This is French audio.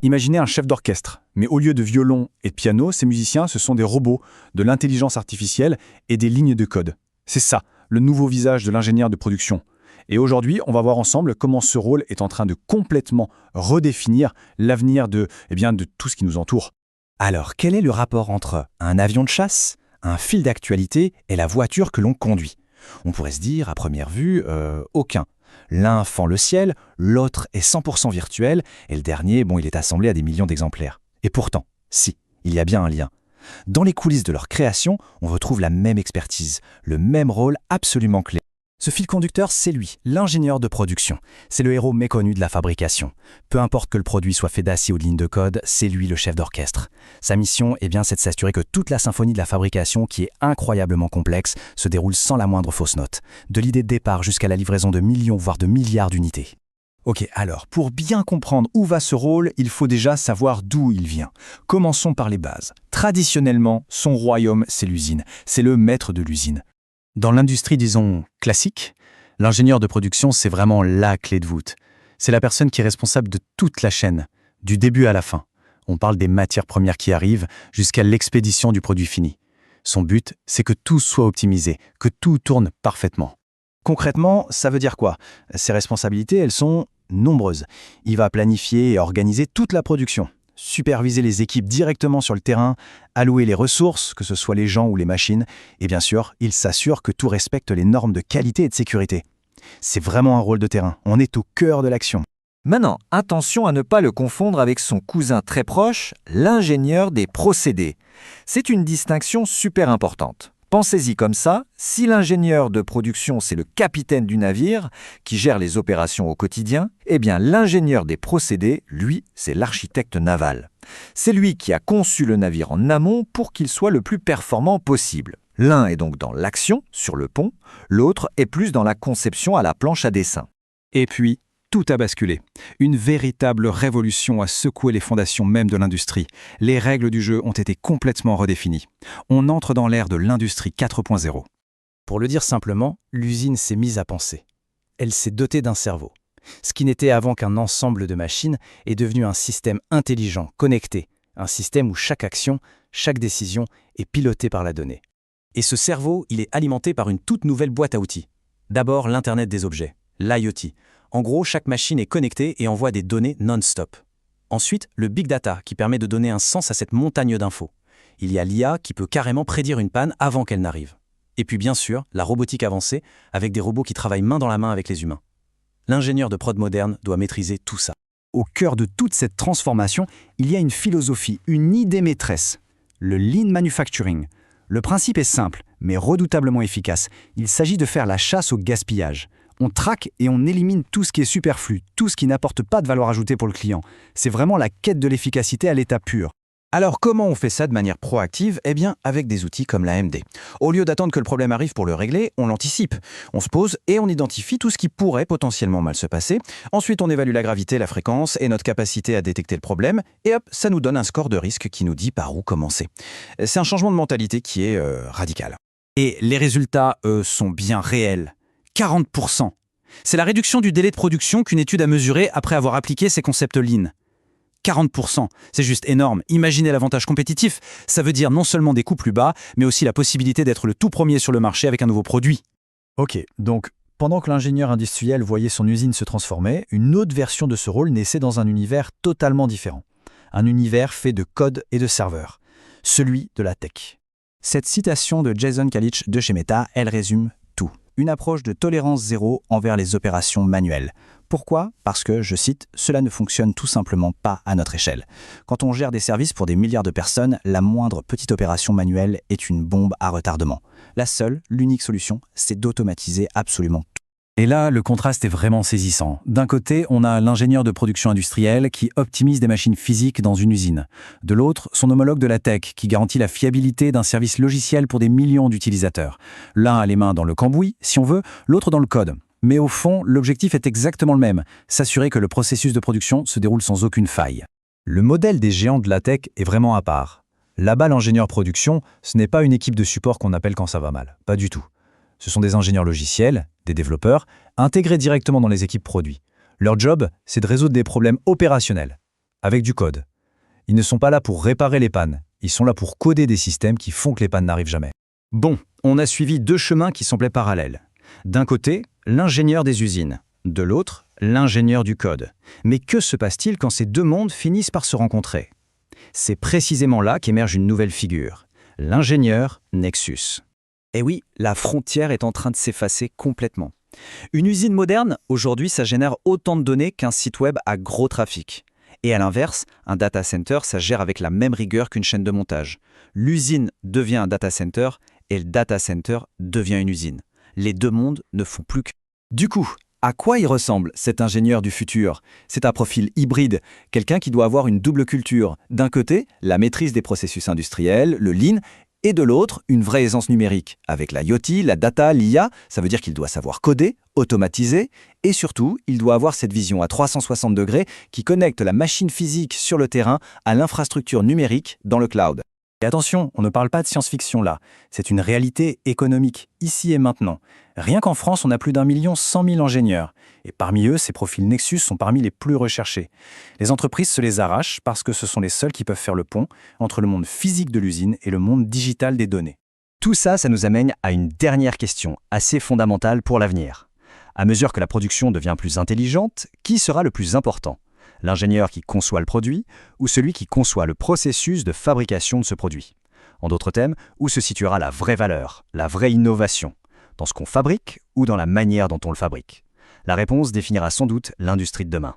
Imaginez un chef d'orchestre, mais au lieu de violon et de piano, ces musiciens, ce sont des robots, de l'intelligence artificielle et des lignes de code. C'est ça, le nouveau visage de l'ingénieur de production. Et aujourd'hui, on va voir ensemble comment ce rôle est en train de complètement redéfinir l'avenir de tout ce qui nous entoure. Alors, quel est le rapport entre un avion de chasse, un fil d'actualité et la voiture que l'on conduit? On pourrait se dire, à première vue, aucun. L'un fend le ciel, l'autre est 100% virtuel, et le dernier, il est assemblé à des millions d'exemplaires. Et pourtant, si, il y a bien un lien. Dans les coulisses de leur création, on retrouve la même expertise, le même rôle absolument clé. Ce fil conducteur, c'est lui, l'ingénieur de production. C'est le héros méconnu de la fabrication. Peu importe que le produit soit fait d'acier ou de lignes de code, c'est lui le chef d'orchestre. Sa mission, c'est de s'assurer que toute la symphonie de la fabrication, qui est incroyablement complexe, se déroule sans la moindre fausse note. De l'idée de départ jusqu'à la livraison de millions, voire de milliards d'unités. Ok, alors, pour bien comprendre où va ce rôle, il faut déjà savoir d'où il vient. Commençons par les bases. Traditionnellement, son royaume, c'est l'usine. C'est le maître de l'usine. Dans l'industrie, disons, classique, l'ingénieur de production, c'est vraiment la clé de voûte. C'est la personne qui est responsable de toute la chaîne, du début à la fin. On parle des matières premières qui arrivent jusqu'à l'expédition du produit fini. Son but, c'est que tout soit optimisé, que tout tourne parfaitement. Concrètement, ça veut dire quoi? Ses responsabilités, elles sont nombreuses. Il va planifier et organiser toute la production, superviser les équipes directement sur le terrain, allouer les ressources, que ce soit les gens ou les machines, et bien sûr, il s'assure que tout respecte les normes de qualité et de sécurité. C'est vraiment un rôle de terrain, on est au cœur de l'action. Maintenant, attention à ne pas le confondre avec son cousin très proche, l'ingénieur des procédés. C'est une distinction super importante. Pensez-y comme ça, si l'ingénieur de production c'est le capitaine du navire qui gère les opérations au quotidien, l'ingénieur des procédés, lui, c'est l'architecte naval. C'est lui qui a conçu le navire en amont pour qu'il soit le plus performant possible. L'un est donc dans l'action, sur le pont, l'autre est plus dans la conception à la planche à dessin. Et puis, tout a basculé. Une véritable révolution a secoué les fondations même de l'industrie. Les règles du jeu ont été complètement redéfinies. On entre dans l'ère de l'industrie 4.0. Pour le dire simplement, l'usine s'est mise à penser. Elle s'est dotée d'un cerveau. Ce qui n'était avant qu'un ensemble de machines est devenu un système intelligent, connecté. Un système où chaque action, chaque décision est pilotée par la donnée. Et ce cerveau, il est alimenté par une toute nouvelle boîte à outils. D'abord, l'Internet des objets, l'IoT. En gros, chaque machine est connectée et envoie des données non-stop. Ensuite, le big data qui permet de donner un sens à cette montagne d'infos. Il y a l'IA qui peut carrément prédire une panne avant qu'elle n'arrive. Et puis bien sûr, la robotique avancée avec des robots qui travaillent main dans la main avec les humains. L'ingénieur de prod moderne doit maîtriser tout ça. Au cœur de toute cette transformation, il y a une philosophie, une idée maîtresse, le lean manufacturing. Le principe est simple, mais redoutablement efficace. Il s'agit de faire la chasse au gaspillage. On traque et on élimine tout ce qui est superflu, tout ce qui n'apporte pas de valeur ajoutée pour le client. C'est vraiment la quête de l'efficacité à l'état pur. Alors comment on fait ça de manière proactive? Avec des outils comme l'AMD. Au lieu d'attendre que le problème arrive pour le régler, on l'anticipe. On se pose et on identifie tout ce qui pourrait potentiellement mal se passer. Ensuite, on évalue la gravité, la fréquence et notre capacité à détecter le problème. Et hop, ça nous donne un score de risque qui nous dit par où commencer. C'est un changement de mentalité qui est radical. Et les résultats, eux, sont bien réels. 40%. C'est la réduction du délai de production qu'une étude a mesurée après avoir appliqué ces concepts Lean. 40%, c'est juste énorme. Imaginez l'avantage compétitif. Ça veut dire non seulement des coûts plus bas, mais aussi la possibilité d'être le tout premier sur le marché avec un nouveau produit. Ok, donc pendant que l'ingénieur industriel voyait son usine se transformer, une autre version de ce rôle naissait dans un univers totalement différent. Un univers fait de code et de serveurs. Celui de la tech. Cette citation de Jason Kalich de chez Meta, elle résume tout. Une approche de tolérance zéro envers les opérations manuelles. Pourquoi? Parce que, je cite, « Cela ne fonctionne tout simplement pas à notre échelle. Quand on gère des services pour des milliards de personnes, la moindre petite opération manuelle est une bombe à retardement. La seule, l'unique solution, c'est d'automatiser absolument tout. » Et là, le contraste est vraiment saisissant. D'un côté, on a l'ingénieur de production industrielle qui optimise des machines physiques dans une usine. De l'autre, son homologue de la tech qui garantit la fiabilité d'un service logiciel pour des millions d'utilisateurs. L'un a les mains dans le cambouis, si on veut, l'autre dans le code. Mais au fond, l'objectif est exactement le même, s'assurer que le processus de production se déroule sans aucune faille. Le modèle des géants de la tech est vraiment à part. Là-bas, l'ingénieur production, ce n'est pas une équipe de support qu'on appelle quand ça va mal. Pas du tout. Ce sont des ingénieurs logiciels, des développeurs, intégrés directement dans les équipes produits. Leur job, c'est de résoudre des problèmes opérationnels. avec du code. Ils ne sont pas là pour réparer les pannes, ils sont là pour coder des systèmes qui font que les pannes n'arrivent jamais. Bon, on a suivi deux chemins qui semblaient parallèles. D'un côté, l'ingénieur des usines. De l'autre, l'ingénieur du code. Mais que se passe-t-il quand ces deux mondes finissent par se rencontrer? C'est précisément là qu'émerge une nouvelle figure, l'ingénieur Nexus. Et oui, la frontière est en train de s'effacer complètement. Une usine moderne, aujourd'hui, ça génère autant de données qu'un site web à gros trafic. Et à l'inverse, un data center, ça gère avec la même rigueur qu'une chaîne de montage. L'usine devient un data center et le data center devient une usine. Les deux mondes ne font plus que... Du coup, à quoi il ressemble, cet ingénieur du futur? C'est un profil hybride, quelqu'un qui doit avoir une double culture. D'un côté, la maîtrise des processus industriels, le lean, et de l'autre, une vraie aisance numérique. Avec la IoT, la data, l'IA, ça veut dire qu'il doit savoir coder, automatiser, et surtout, il doit avoir cette vision à 360 degrés qui connecte la machine physique sur le terrain à l'infrastructure numérique dans le cloud. Et attention, on ne parle pas de science-fiction là, c'est une réalité économique, ici et maintenant. Rien qu'en France, on a plus d'1,1 million ingénieurs. Et parmi eux, ces profils Nexus sont parmi les plus recherchés. Les entreprises se les arrachent parce que ce sont les seuls qui peuvent faire le pont entre le monde physique de l'usine et le monde digital des données. Tout ça, ça nous amène à une dernière question, assez fondamentale pour l'avenir. À mesure que la production devient plus intelligente, qui sera le plus important ? L'ingénieur qui conçoit le produit ou celui qui conçoit le processus de fabrication de ce produit? En d'autres termes, où se situera la vraie valeur, la vraie innovation? Dans ce qu'on fabrique ou dans la manière dont on le fabrique? La réponse définira sans doute l'industrie de demain.